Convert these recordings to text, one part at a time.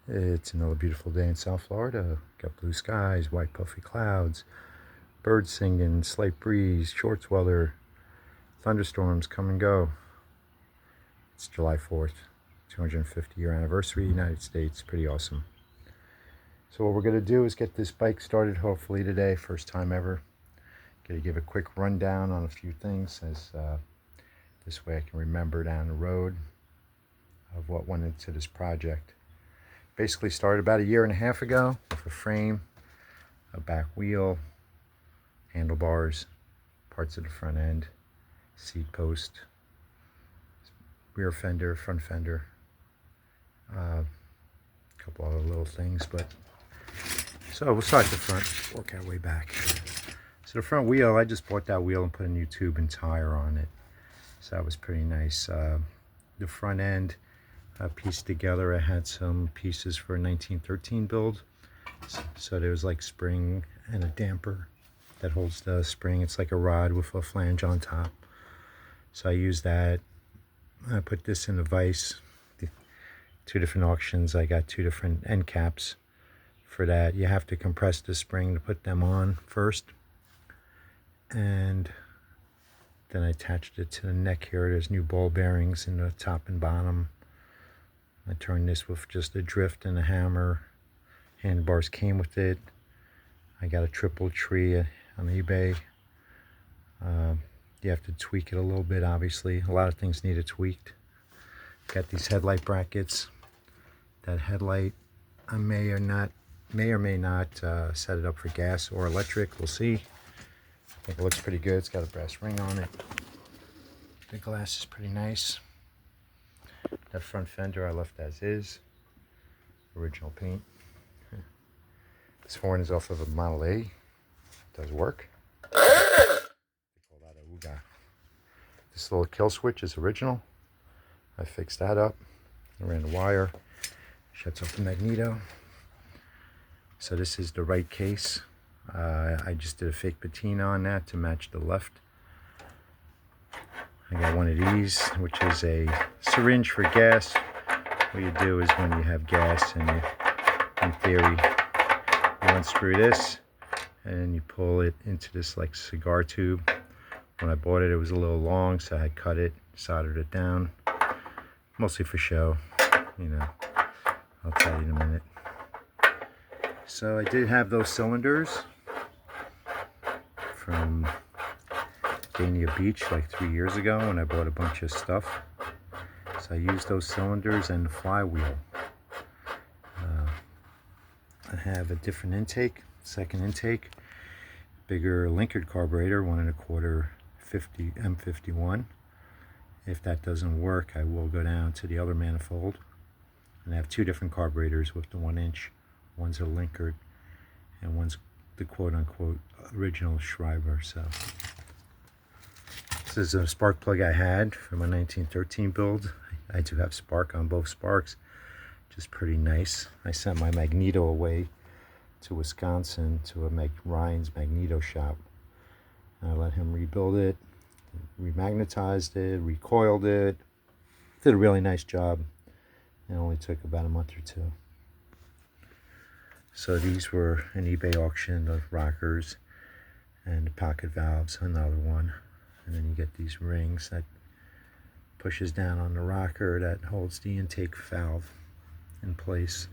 It's another beautiful day in South Florida. Got blue skies, white puffy clouds, birds singing, slight breeze, shorts weather, thunderstorms come and go. It's July 4th, 250-year anniversary, United States. Pretty awesome. So what we're going to do is get this bike started hopefully today, first time ever. Going to give a quick rundown on a few things as this way I can remember down the road of what went into this project. Basically started about a year and a half ago with a frame, a back wheel, handlebars, parts of the front end, seat post, rear fender, front fender, a couple other little things. But so we'll start at the front, work our way back. So the front wheel, I just bought that wheel and put a new tube and tire on it, so that was pretty nice. The front end pieced together, I had some pieces for a 1913 build, so there was like spring and a damper that holds the spring. It's like a rod with a flange on top, so I used that. I put this in a vise. Two different auctions, I got two different end caps for that. You have to compress the spring to put them on first, and then I attached it to the neck here. There's new ball bearings in the top and bottom. I turned this with just a drift and a hammer. Handlebars came with it. I got a triple tree on eBay. You have to tweak it a little bit, obviously. A lot of things need it tweaked. Got these headlight brackets. That headlight, I may or may not set it up for gas or electric. We'll see. I think it looks pretty good. It's got a brass ring on it. The glass is pretty nice. That front fender I left as is. Original paint. This horn is off of a Model A. It does work. They call that a Ooga. This little kill switch is original. I fixed that up. I ran the wire. Shuts off the magneto. So this is the right case. I just did a fake patina on that to match the left. I got one of these, which is a syringe for gas. What you do is when you have gas, and you, in theory, you unscrew this and you pull it into this like cigar tube. When I bought it, it was a little long, so I cut it, soldered it down, mostly for show, you know. I'll tell you in a minute. So I did have those cylinders from Dania Beach like 3 years ago when I bought a bunch of stuff. So I used those cylinders and the flywheel. I have a different intake, second intake, bigger linkered carburetor, 1.25 50 M51. If that doesn't work, I will go down to the other manifold. And I have two different carburetors with the 1 inch. One's a linkered and one's the quote-unquote original Schreiber. So this is a spark plug I had from my 1913 build. I do have spark on both sparks, just pretty nice. I sent my magneto away to Wisconsin to a Ryan's magneto shop. I let him rebuild it, remagnetized it, recoiled it. Did a really nice job. It only took about a month or two. So these were an eBay auction, the rockers and the pocket valves, another one. And then you get these rings that pushes down on the rocker that holds the intake valve in place.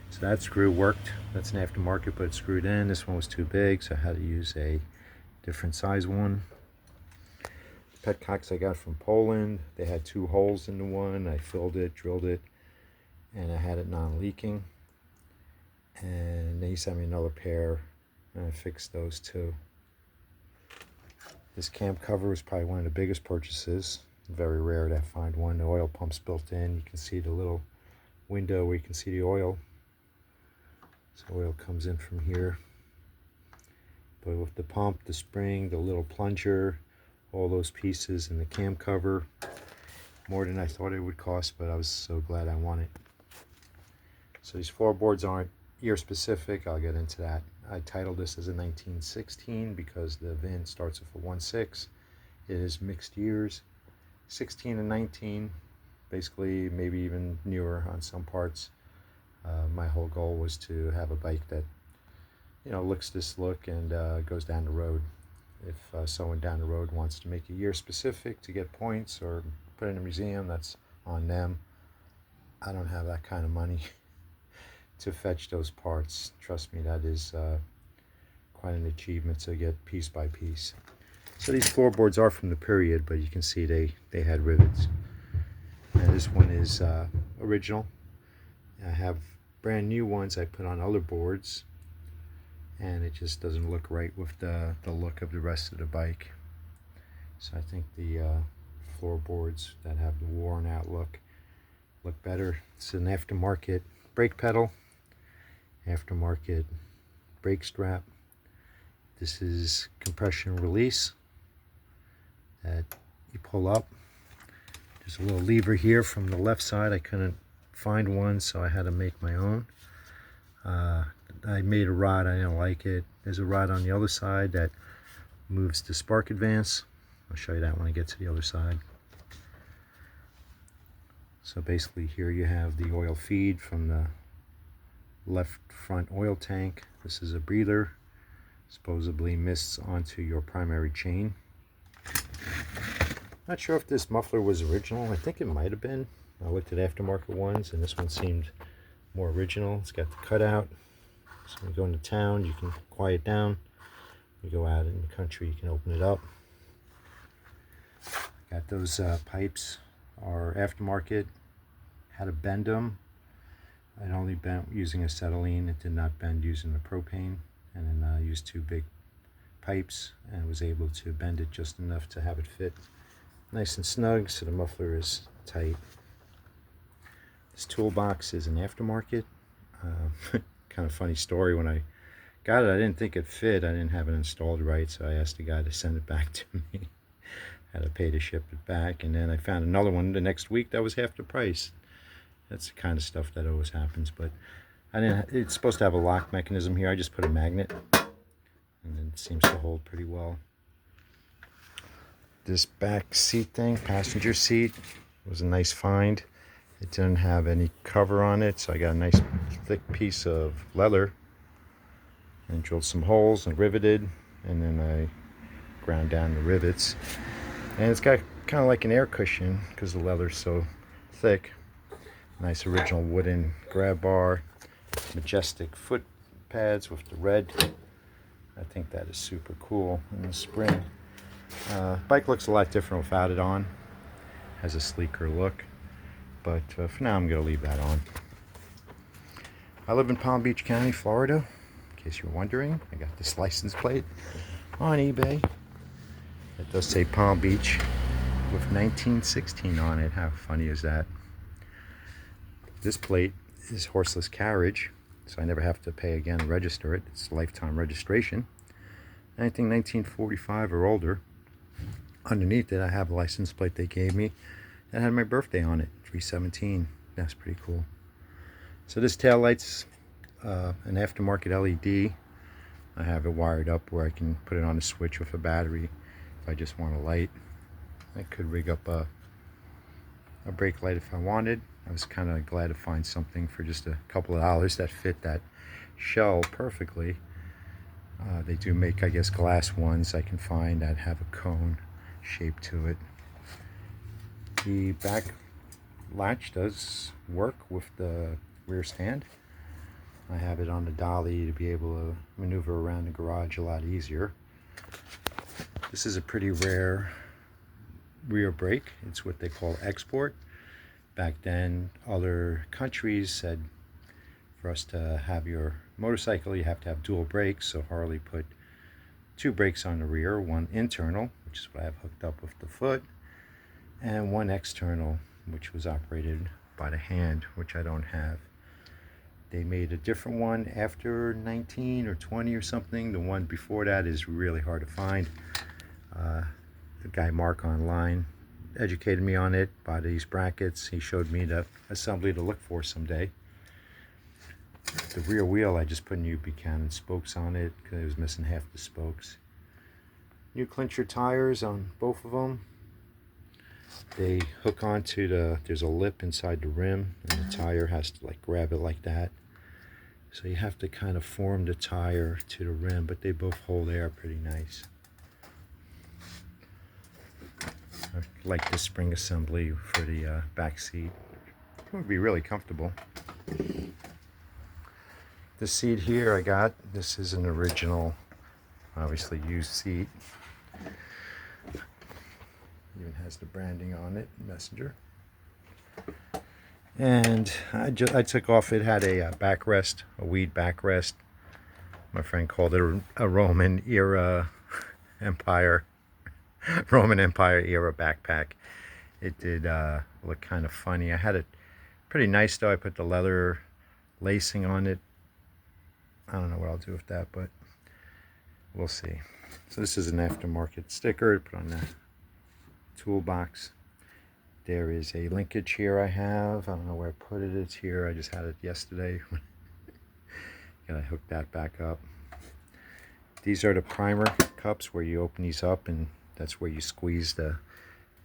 So that screw worked. That's an aftermarket, but it's screwed in. This one was too big, so I had to use a different size one. Petcocks I got from Poland. They had 2 holes in the one. I filled it, drilled it, and I had it non-leaking. And they sent me another pair, and I fixed those too. This cam cover was probably one of the biggest purchases. Very rare to find one. The oil pump's built in. You can see the little window where you can see the oil. So oil comes in from here. But with the pump, the spring, the little plunger, all those pieces, and the cam cover, more than I thought it would cost, but I was so glad I won it. So these floorboards aren't year specific. I'll get into that. I titled this as a 1916 because the VIN starts with a 16. It is mixed years, 16 and 19, basically maybe even newer on some parts. My whole goal was to have a bike that, you know, looks this look and goes down the road. If someone down the road wants to make a year specific to get points or put it in a museum, that's on them. I don't have that kind of money to fetch those parts. Trust me, that is quite an achievement to get piece by piece. So these floorboards are from the period, but you can see they had rivets. And this one is original. I have brand new ones I put on other boards, and it just doesn't look right with the look of the rest of the bike. So I think the floorboards that have the worn out look better. It's an aftermarket brake pedal, aftermarket brake strap. This is compression release that you pull up. There's a little lever here from the left side. I couldn't find one, so I had to make my own. I made a rod, I didn't like it. There's a rod on the other side that moves the spark advance. I'll show you that when I get to the other side. So basically here you have the oil feed from the left front oil tank. This is a breather, supposedly mists onto your primary chain. Not sure if this muffler was original. I think it might have been. I looked at aftermarket ones and this one seemed more original. It's got the cutout. So when you go into town, you can quiet down. You go out in the country, you can open it up. Got those pipes are aftermarket. How to bend them. It only bent using acetylene. It did not bend using the propane. And then I used two big pipes and was able to bend it just enough to have it fit nice and snug, so the muffler is tight. This toolbox is an aftermarket. Kind of funny story. When I got it, I didn't think it fit. I didn't have it installed right, so I asked the guy to send it back to me. Had to pay to ship it back, and then I found another one the next week that was half the price. That's the kind of stuff that always happens. But I didn't. It's supposed to have a lock mechanism here. I just put a magnet, and then it seems to hold pretty well. This back seat thing, passenger seat, was a nice find. It didn't have any cover on it, so I got a nice thick piece of leather and drilled some holes and riveted, and then I ground down the rivets. And it's got kind of like an air cushion because the leather's so thick. Nice original wooden grab bar, majestic foot pads with the red. I think that is super cool. And the spring. Bike looks a lot different without it on. Has a sleeker look. But for now, I'm going to leave that on. I live in Palm Beach County, Florida. In case you're wondering, I got this license plate on eBay. It does say Palm Beach with 1916 on it. How funny is that? This plate is horseless carriage, so I never have to pay again to register it. It's lifetime registration. Anything 1945 or older. Underneath it, I have a license plate they gave me that had my birthday on it, 3/17. That's pretty cool. So this taillight's an aftermarket LED. I have it wired up where I can put it on a switch with a battery if I just want a light. I could rig up a brake light if I wanted. I was kind of glad to find something for just a couple of dollars that fit that shell perfectly. They do make, I guess, glass ones I can find that have a cone shape to it. The back latch does work with the rear stand. I have it on the dolly to be able to maneuver around the garage a lot easier. This is a pretty rare rear brake. It's what they call export. Back then, other countries said for us to have your motorcycle, you have to have dual brakes. So Harley put two brakes on the rear, one internal, which is what I have hooked up with the foot, and one external, which was operated by the hand, which I don't have. They made a different one after 19 or 20 or something. The one before that is really hard to find. The guy Mark online educated me on it by these brackets. He showed me the assembly to look for someday. The rear wheel, I just put new Buchanan spokes on it because it was missing half the spokes. New clincher tires on both of them. They hook onto there's a lip inside the rim, and the tire has to like grab it like that. So you have to kind of form the tire to the rim, but they both hold air pretty nice. I like the spring assembly for the back seat. It would be really comfortable. The seat here I got, this is an original, obviously used seat. Even has the branding on it, Messenger. And I took off, it had a backrest, a weed backrest. My friend called it a Roman era Empire, Roman Empire era backpack. It did look kind of funny. I had it pretty nice though. I put the leather lacing on it. I don't know what I'll do with that, but we'll see. So this is an aftermarket sticker to put on the toolbox. There is a linkage here I have. I don't know where I put it. It's here. I just had it yesterday. Gotta hook that back up. These are the primer cups where you open these up, and that's where you squeeze the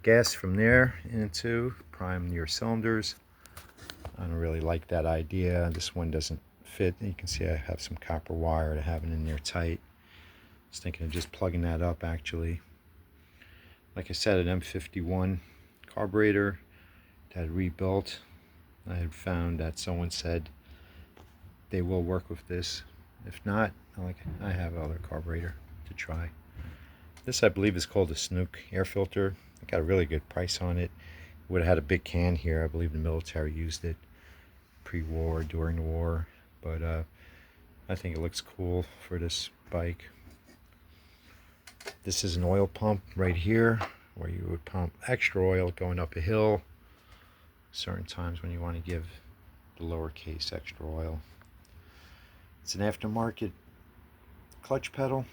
gas from there into, prime your cylinders. I don't really like that idea. This one doesn't fit. You can see I have some copper wire to have it in there tight. I was thinking of just plugging that up actually. Like I said, an M51 carburetor that I rebuilt. I had found that someone said they will work with this. If not, I have other carburetor to try. This I believe is called a Snook air filter. I got a really good price on it. Would have had a big can here. I believe the military used it pre-war, during the war. But I think it looks cool for this bike. This is an oil pump right here, where you would pump extra oil going up a hill. Certain times when you want to give the lowercase extra oil. It's an aftermarket clutch pedal.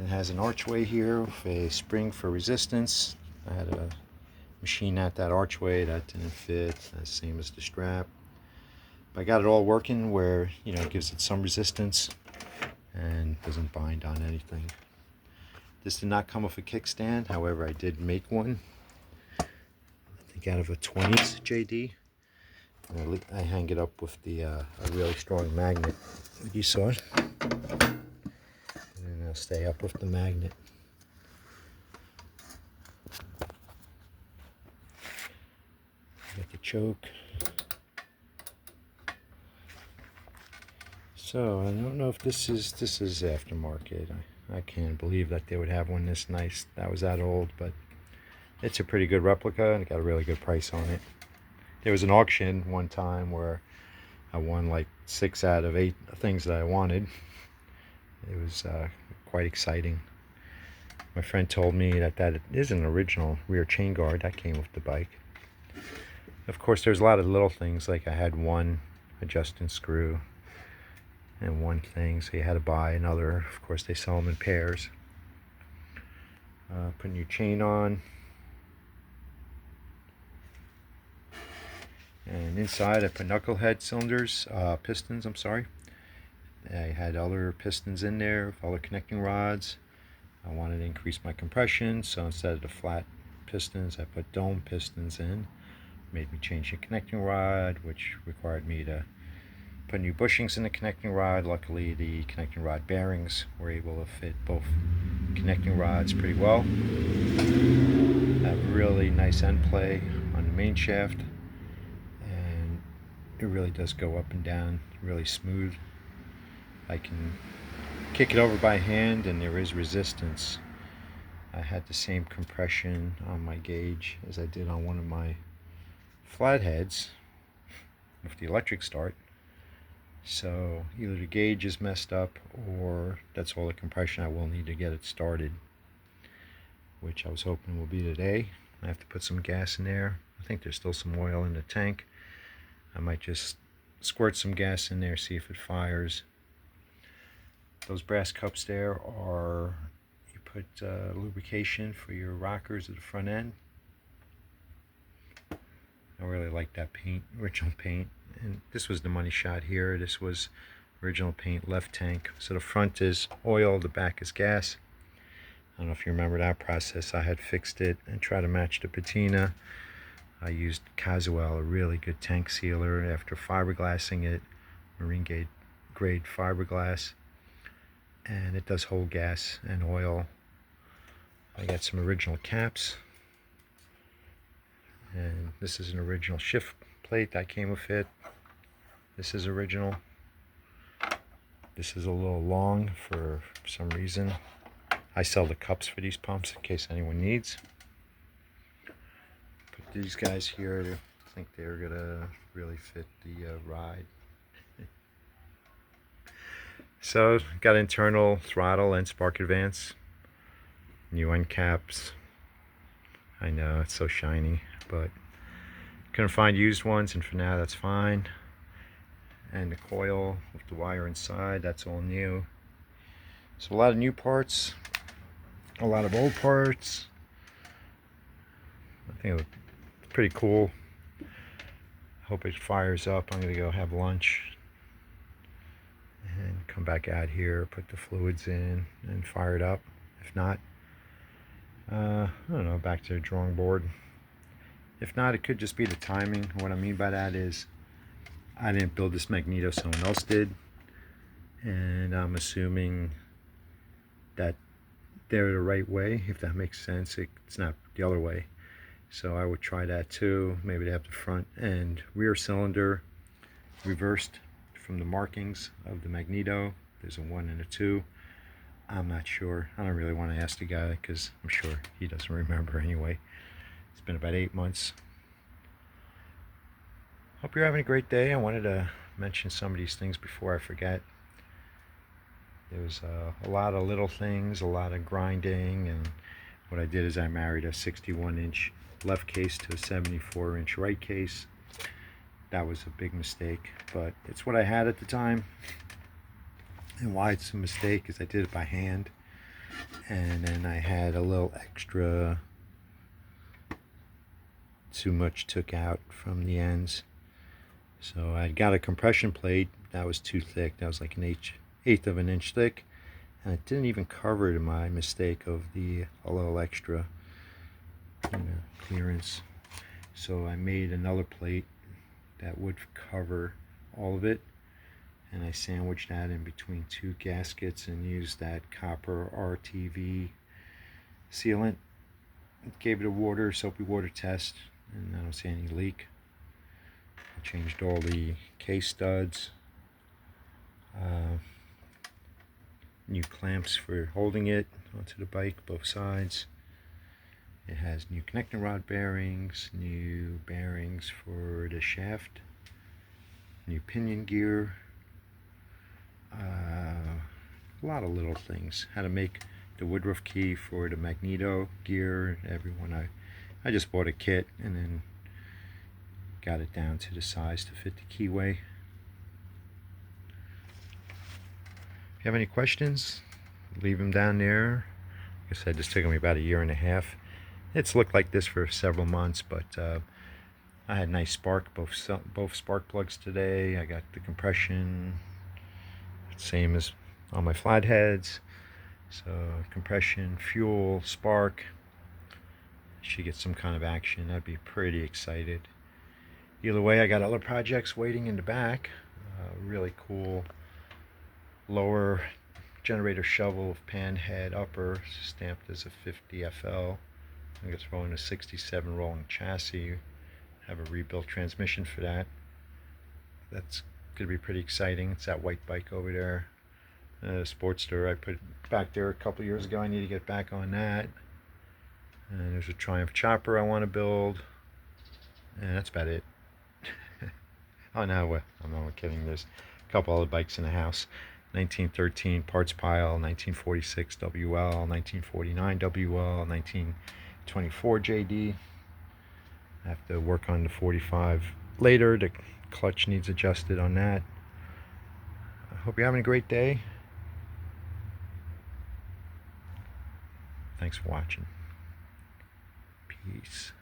It has an archway here with a spring for resistance. I had a machine at that archway that didn't fit, same as the strap. But I got it all working where, you know, it gives it some resistance and doesn't bind on anything. This did not come with a kickstand, however I did make one. I think out of a 20s JD. And I hang it up with the a really strong magnet. You saw it. And I'll stay up with the magnet. Got the choke. So I don't know if this is aftermarket. I can't believe that they would have one this nice that was that old, but it's a pretty good replica and it got a really good price on it. There was an auction one time where I won like 6 out of 8 things that I wanted. It was quite exciting. My friend told me that is an original rear chain guard that came with the bike. Of course, there's a lot of little things, like I had one adjusting screw and one thing, so you had to buy another. Of course, they sell them in pairs. Putting your chain on. And inside I put knucklehead cylinders, pistons, I'm sorry. I had other pistons in there, other connecting rods. I wanted to increase my compression, so instead of the flat pistons, I put dome pistons in. Made me change the connecting rod, which required me to put new bushings in the connecting rod. Luckily, the connecting rod bearings were able to fit both connecting rods pretty well. Have really nice end play on the main shaft, and it really does go up and down really smooth. I can kick it over by hand and there is resistance. I had the same compression on my gauge as I did on one of my flatheads with the electric start. So either the gauge is messed up or that's all the compression I will need to get it started, which I was hoping will be today. I have to put some gas in there. I think there's still some oil in the tank. I might just squirt some gas in there, see if it fires. Those brass cups there are, you put lubrication for your rockers at the front end. I really like that paint, original paint. And this was the money shot here. This was original paint, left tank. So the front is oil, the back is gas. I don't know if you remember that process. I had fixed it and tried to match the patina. I used Caswell, a really good tank sealer, after fiberglassing it, marine grade fiberglass, and it does hold gas and oil. I got some original caps, and this is an original shift plate that came with it. This is original. This is a little long for some reason. I sell the cups for these pumps in case anyone needs. But these guys here, I think they're gonna really fit the ride. So got internal throttle and spark advance, new end caps. I know it's so shiny, but couldn't find used ones, and for now that's fine. And the coil with the wire inside, that's all new. So a lot of new parts, a lot of old parts. I think it's pretty cool. Hope it fires up. I'm gonna go have lunch and come back out here, put the fluids in and fire it up. If not, I don't know, back to the drawing board. If not, it could just be the timing. What I mean by that is I didn't build this magneto, someone else did, and I'm assuming that they're the right way, if that makes sense. It's not the other way. So I would try that too. Maybe they have the front and rear cylinder reversed from the markings of the magneto. There's a 1 and a 2. I'm not sure. I don't really want to ask the guy because I'm sure he doesn't remember anyway. It's been about 8 months. Hope you're having a great day. I wanted to mention some of these things before I forget. There was a lot of little things, a lot of grinding, and what I did is I married a 61-inch left case to a 74-inch right case. That was a big mistake, but it's what I had at the time. And why it's a mistake is I did it by hand, and then I had a little extra, too much took out from the ends. So I got a compression plate that was too thick. That was like an eighth of an inch thick, and it didn't even cover my mistake of a little extra clearance. So I made another plate that would cover all of it, and I sandwiched that in between 2 gaskets and used that copper RTV sealant. Gave it a soapy water test, and I don't see any leak. I changed all the case studs, new clamps for holding it onto the bike, both sides. It has new connecting rod bearings, new bearings for the shaft, new pinion gear, a lot of little things. How to make the woodruff key for the magneto gear. I just bought a kit and then got it down to the size to fit the keyway. If you have any questions, leave them down there. Like I said, this took me about 1.5 years. It's looked like this for several months, but I had nice spark, both spark plugs today. I got the compression, same as on my flatheads. So compression, fuel, spark. Should get some kind of action. I'd be pretty excited. Either way, I got other projects waiting in the back. Really cool lower generator shovel with pan head upper, stamped as a 50 FL. I'm going to throw in a 67 rolling chassis. Have a rebuilt transmission for that. That's going to be pretty exciting. It's that white bike over there. Sportster I put back there a couple years ago. I need to get back on that. And there's a Triumph chopper I want to build. And that's about it. Oh no, I'm not kidding. There's a couple other bikes in the house. 1913 parts pile, 1946 WL, 1949 WL, 1924 JD. I have to work on the 45 later. The clutch needs adjusted on that. I hope you're having a great day. Thanks for watching. Peace.